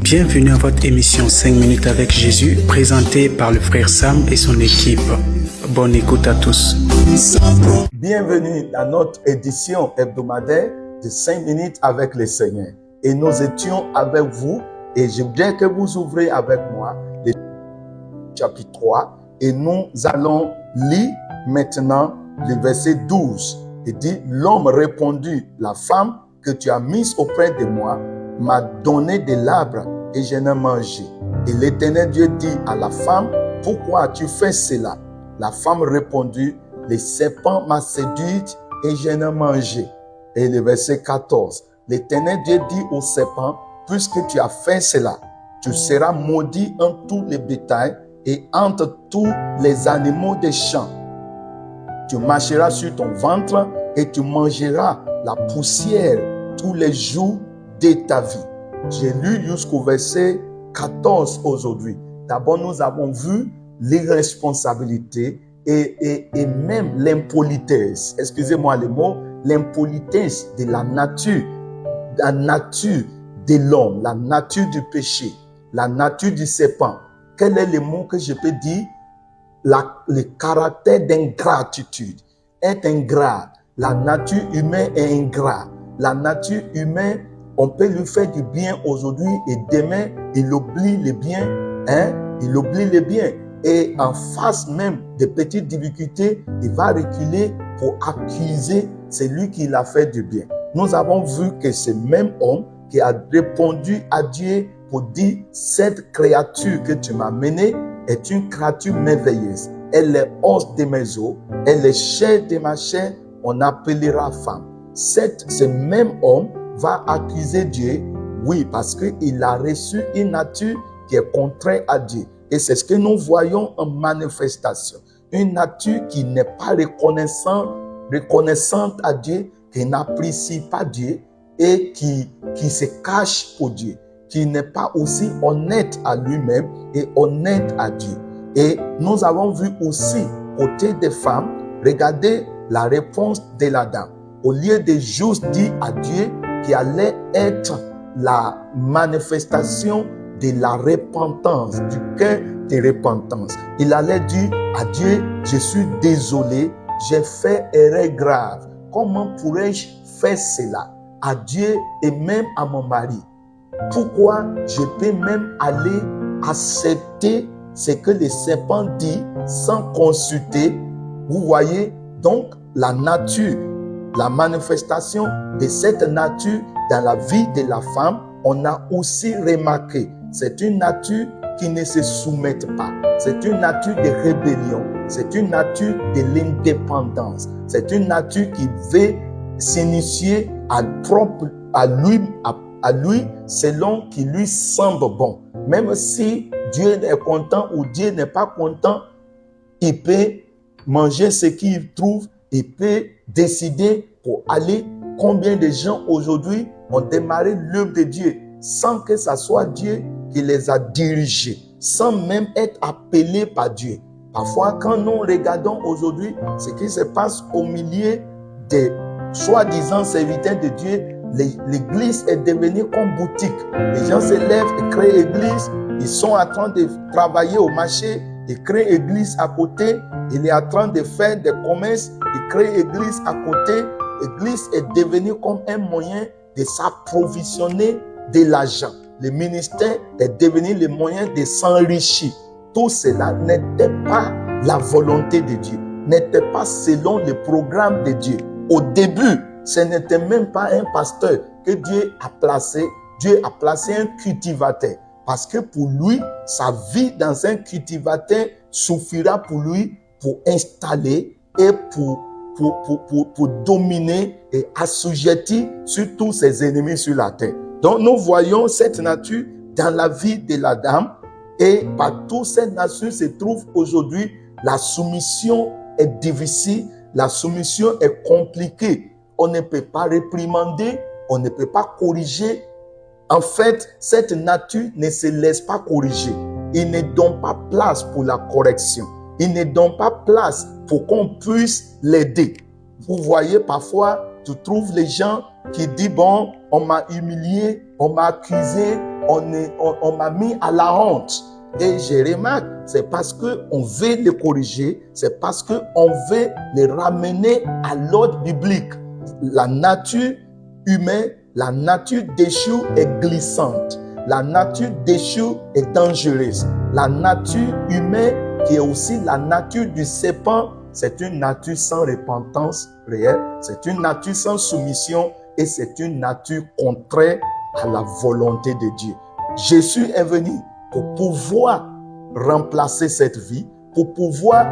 Bienvenue à votre émission 5 minutes avec Jésus, présentée par le frère Sam et son équipe. Bonne écoute à tous. Bienvenue à notre édition hebdomadaire de 5 minutes avec le Seigneur. Et nous étions avec vous, et je voudrais que vous ouvrez avec moi le chapitre 3, et nous allons lire maintenant le verset 12. Il dit, l'homme répondit, la femme que tu as mise auprès de moi m'a donné de l'arbre et je n'ai mangé. Et l'Éternel Dieu dit à la femme, pourquoi as-tu fait cela? La femme répondit, le serpent m'a séduite et je n'ai mangé. Et le verset 14, l'Éternel Dieu dit au serpent, puisque tu as fait cela, tu seras maudit en tous les bétails et entre tous les animaux des champs. Tu marcheras sur ton ventre et tu mangeras la poussière tous les jours de ta vie. J'ai lu jusqu'au verset 14 aujourd'hui. D'abord, nous avons vu l'irresponsabilité et même l'impolitesse. Excusez-moi le mot, l'impolitesse de la nature de l'homme, la nature du péché, la nature du serpent. Quel est le mot que je peux dire? Le caractère d'ingratitude est ingrat. La nature humaine est ingrat. La nature humaine, on peut lui faire du bien aujourd'hui et demain, il oublie le bien. Il oublie le bien. Et en face même des petites difficultés, il va reculer pour accuser celui qui l'a fait du bien. Nous avons vu que ce même homme qui a répondu à Dieu pour dire, cette créature que tu m'as menée est une créature merveilleuse. Elle est os de mes os, elle est chair de ma chair, on appellera femme. Ce même homme va accuser Dieu, oui, parce qu'il a reçu une nature qui est contraire à Dieu. Et c'est ce que nous voyons en manifestation. Une nature qui n'est pas reconnaissante à Dieu, qui n'apprécie pas Dieu et qui se cache pour Dieu, qui n'est pas aussi honnête à lui-même et honnête à Dieu. Et nous avons vu aussi, côté des femmes, regardez la réponse de la dame. Au lieu de juste dire à Dieu qui allait être la manifestation de la repentance, du cœur de repentance, il allait dire à Dieu, je suis désolé, j'ai fait erreur grave. Comment pourrais-je faire cela à Dieu et même à mon mari? Pourquoi je peux même aller accepter ce que le serpent dit sans consulter? Vous voyez donc la nature, la manifestation de cette nature dans la vie de la femme. On a aussi remarqué, c'est une nature qui ne se soumet pas. C'est une nature de rébellion. C'est une nature de l'indépendance. C'est une nature qui veut s'initier à lui selon qui lui semble bon. Même si Dieu est content ou Dieu n'est pas content, il peut manger ce qu'il trouve, il peut décider pour aller. Combien de gens aujourd'hui ont démarré l'œuvre de Dieu sans que ce soit Dieu qui les a dirigés, sans même être appelés par Dieu. Parfois, quand nous regardons aujourd'hui ce qui se passe au milieu des soi-disant serviteurs de Dieu, l'église est devenue comme boutique. Les gens se lèvent et créent église. Ils sont en train de travailler au marché. Ils créent église à côté. Il est en train de faire des commerces. Ils créent église à côté. L'église est devenue comme un moyen de s'approvisionner de l'argent. Le ministère est devenu le moyen de s'enrichir. Tout cela n'était pas la volonté de Dieu, n'était pas selon le programme de Dieu. Au début, ce n'était même pas un pasteur que Dieu a placé. Dieu a placé un cultivateur. Parce que pour lui, sa vie dans un cultivateur suffira pour lui pour installer et pour dominer et assujettir sur tous ses ennemis sur la terre. Donc nous voyons cette nature dans la vie de la dame et partout cette nature se trouve aujourd'hui. La soumission est difficile, la soumission est compliquée. On ne peut pas réprimander, on ne peut pas corriger. En fait, cette nature ne se laisse pas corriger. Il ne donne pas place pour la correction. Il ne donne pas place pour qu'on puisse l'aider. Vous voyez, parfois, tu trouves les gens qui disent, bon, on m'a humilié, on m'a accusé, on m'a mis à la honte. Et je remarque, c'est parce qu'on veut les corriger, c'est parce qu'on veut les ramener à l'ordre biblique. La nature humaine, la nature déchue est glissante. La nature déchue est dangereuse. La nature humaine, qui est aussi la nature du serpent, c'est une nature sans repentance réelle, c'est une nature sans soumission et c'est une nature contraire à la volonté de Dieu. Jésus est venu pour pouvoir remplacer cette vie, pour pouvoir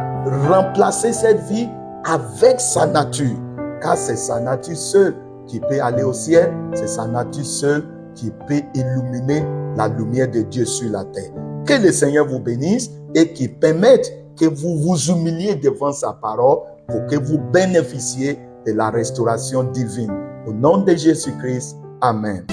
remplacer cette vie avec sa nature. Car c'est sa nature seule qui peut aller au ciel, c'est sa nature seule qui peut illuminer la lumière de Dieu sur la terre. Que le Seigneur vous bénisse et qu'il permette que vous vous humiliez devant sa parole pour que vous bénéficiez de la restauration divine. Au nom de Jésus-Christ, Amen.